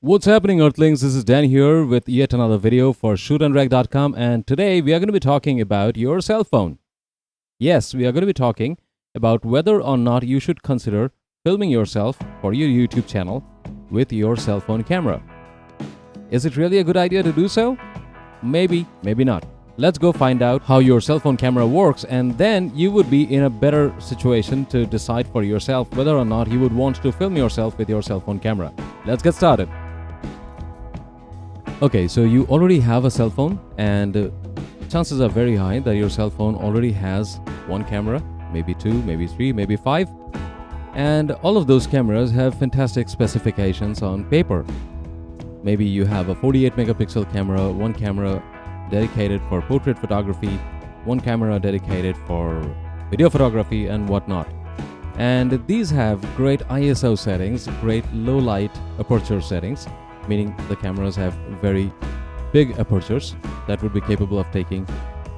What's happening, Earthlings? This is Dan here with yet another video for shootandrag.com, and today we are going to be talking about your cell phone. Yes, we are going to be talking about whether or not you should consider filming yourself for your YouTube channel with your cell phone camera. Is it really a good idea to do so? Maybe, maybe not. Let's go find out how your cell phone camera works, and then you would be in a better situation to decide for yourself whether or not you would want to film yourself with your cell phone camera. Let's get started. Okay, so you already have a cell phone, and chances are very high that your cell phone already has one camera, maybe two, maybe three, maybe five, and all of those cameras have fantastic specifications on paper. Maybe you have a 48 megapixel camera, one camera dedicated for portrait photography, one camera dedicated for video photography and whatnot. And these have great ISO settings, great low light aperture settings, meaning the cameras have very big apertures that would be capable of taking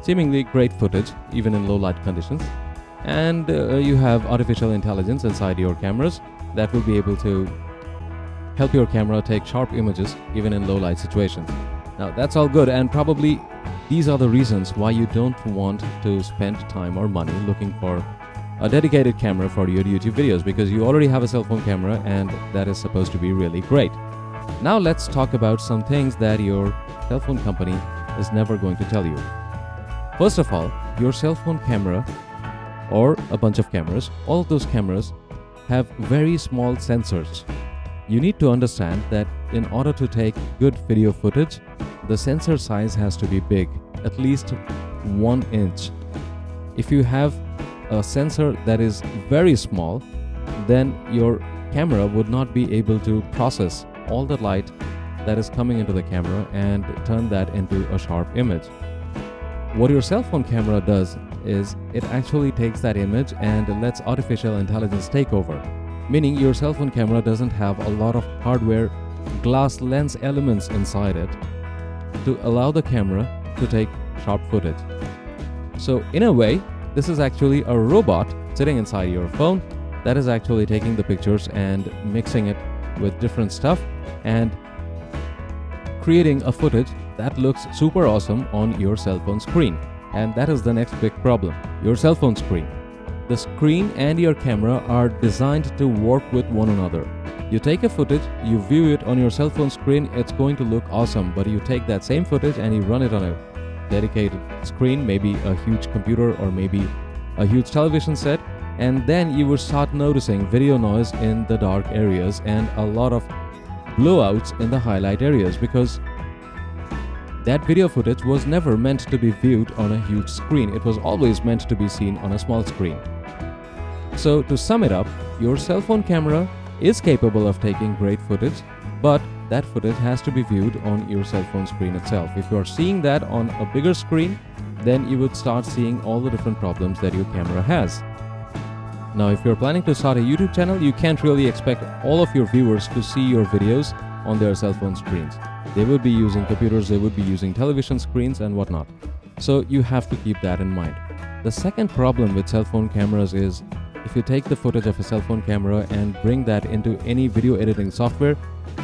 seemingly great footage even in low light conditions. And you have artificial intelligence inside your cameras that will be able to help your camera take sharp images even in low light situations. Now that's all good, and probably these are the reasons why you don't want to spend time or money looking for a dedicated camera for your YouTube videos, because you already have a cell phone camera and that is supposed to be really great. Now let's talk about some things that your cell phone company is never going to tell you. First of all, your cell phone camera or a bunch of cameras, all of those cameras have very small sensors. You need to understand that in order to take good video footage, the sensor size has to be big, at least 1 inch. If you have a sensor that is very small, then your camera would not be able to process all the light that is coming into the camera and turn that into a sharp image. What your cell phone camera does is it actually takes that image and lets artificial intelligence take over. Meaning your cell phone camera doesn't have a lot of hardware glass lens elements inside it to allow the camera to take sharp footage. So in a way, this is actually a robot sitting inside your phone that is actually taking the pictures and mixing it with different stuff and creating a footage that looks super awesome on your cell phone screen. And that is the next big problem, your cell phone screen. The screen and your camera are designed to work with one another. You take a footage, you view it on your cell phone screen, it's going to look awesome, but you take that same footage and you run it on a dedicated screen, maybe a huge computer or maybe a huge television set, and then you will start noticing video noise in the dark areas and a lot of blowouts in the highlight areas, because that video footage was never meant to be viewed on a huge screen. It was always meant to be seen on a small screen. So to sum it up, your cell phone camera is capable of taking great footage, but that footage has to be viewed on your cell phone screen itself. If you are seeing that on a bigger screen, then you would start seeing all the different problems that your camera has. Now, if you're planning to start a YouTube channel, you can't really expect all of your viewers to see your videos on their cell phone screens. They would be using computers, they would be using television screens and whatnot. So you have to keep that in mind. The second problem with cell phone cameras is if you take the footage of a cell phone camera and bring that into any video editing software,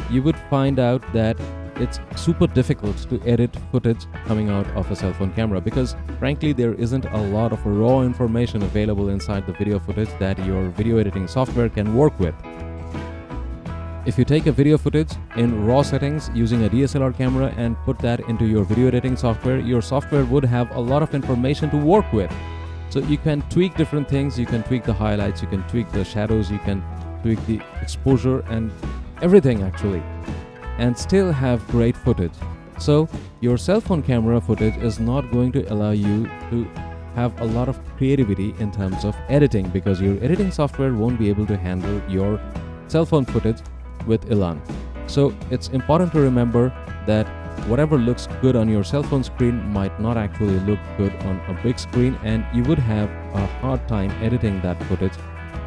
you would find out that it's super difficult to edit footage coming out of a cell phone camera, because frankly there isn't a lot of raw information available inside the video footage that your video editing software can work with. If you take a video footage in raw settings using a DSLR camera and put that into your video editing software, your software would have a lot of information to work with. So you can tweak different things, you can tweak the highlights, you can tweak the shadows, you can tweak the exposure and everything actually, and still have great footage. So your cell phone camera footage is not going to allow you to have a lot of creativity in terms of editing, because your editing software won't be able to handle your cell phone footage with Elan. So it's important to remember that whatever looks good on your cell phone screen might not actually look good on a big screen, and you would have a hard time editing that footage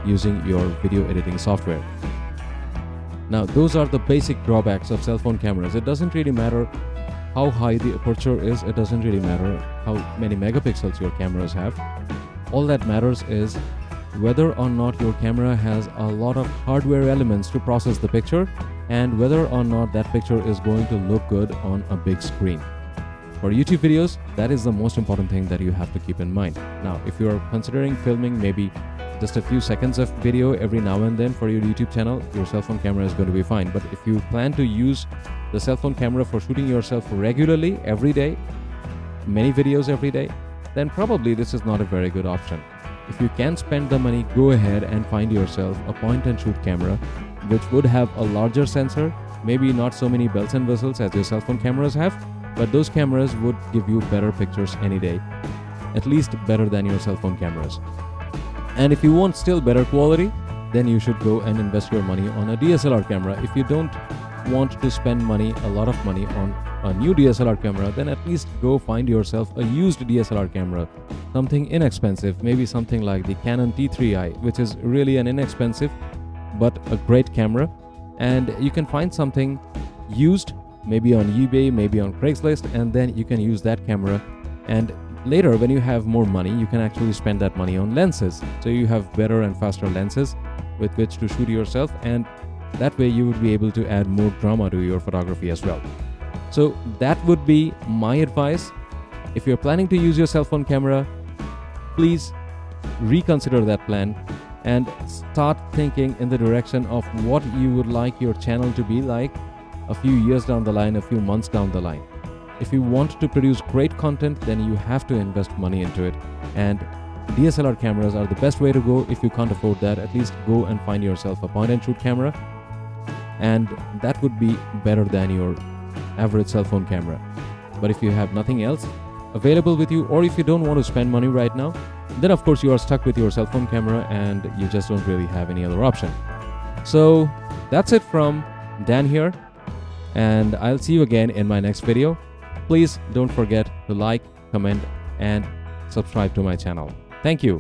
using your video editing software. Now, those are the basic drawbacks of cell phone cameras. It doesn't really matter how high the aperture is, it doesn't really matter how many megapixels your cameras have. All that matters is whether or not your camera has a lot of hardware elements to process the picture and whether or not that picture is going to look good on a big screen. For YouTube videos, that is the most important thing that you have to keep in mind. Now, if you're considering filming maybe just a few seconds of video every now and then for your YouTube channel, your cell phone camera is going to be fine. But if you plan to use the cell phone camera for shooting yourself regularly, every day, many videos every day, then probably this is not a very good option. If you can spend the money, go ahead and find yourself a point and shoot camera which would have a larger sensor, maybe not so many bells and whistles as your cell phone cameras have, but those cameras would give you better pictures any day, at least better than your cell phone cameras. And if you want still better quality, then you should go and invest your money on a DSLR camera. If you don't want to spend a lot of money on a new DSLR camera, then at least go find yourself a used DSLR camera, something inexpensive, maybe something like the Canon T3i, which is really an inexpensive but a great camera. And you can find something used, maybe on eBay, maybe on Craigslist, and then you can use that camera. And later, when you have more money, you can actually spend that money on lenses. So you have better and faster lenses with which to shoot yourself, and that way you would be able to add more drama to your photography as well. So that would be my advice. If you're planning to use your cell phone camera, please reconsider that plan and start thinking in the direction of what you would like your channel to be like a few years down the line, a few months down the line. If you want to produce great content, then you have to invest money into it. And DSLR cameras are the best way to go. If you can't afford that, at least go and find yourself a point and shoot camera. And that would be better than your average cell phone camera. But if you have nothing else available with you, or if you don't want to spend money right now, then of course you are stuck with your cell phone camera and you just don't really have any other option. So that's it from Dan here, and I'll see you again in my next video. Please don't forget to like, comment, and subscribe to my channel. Thank you.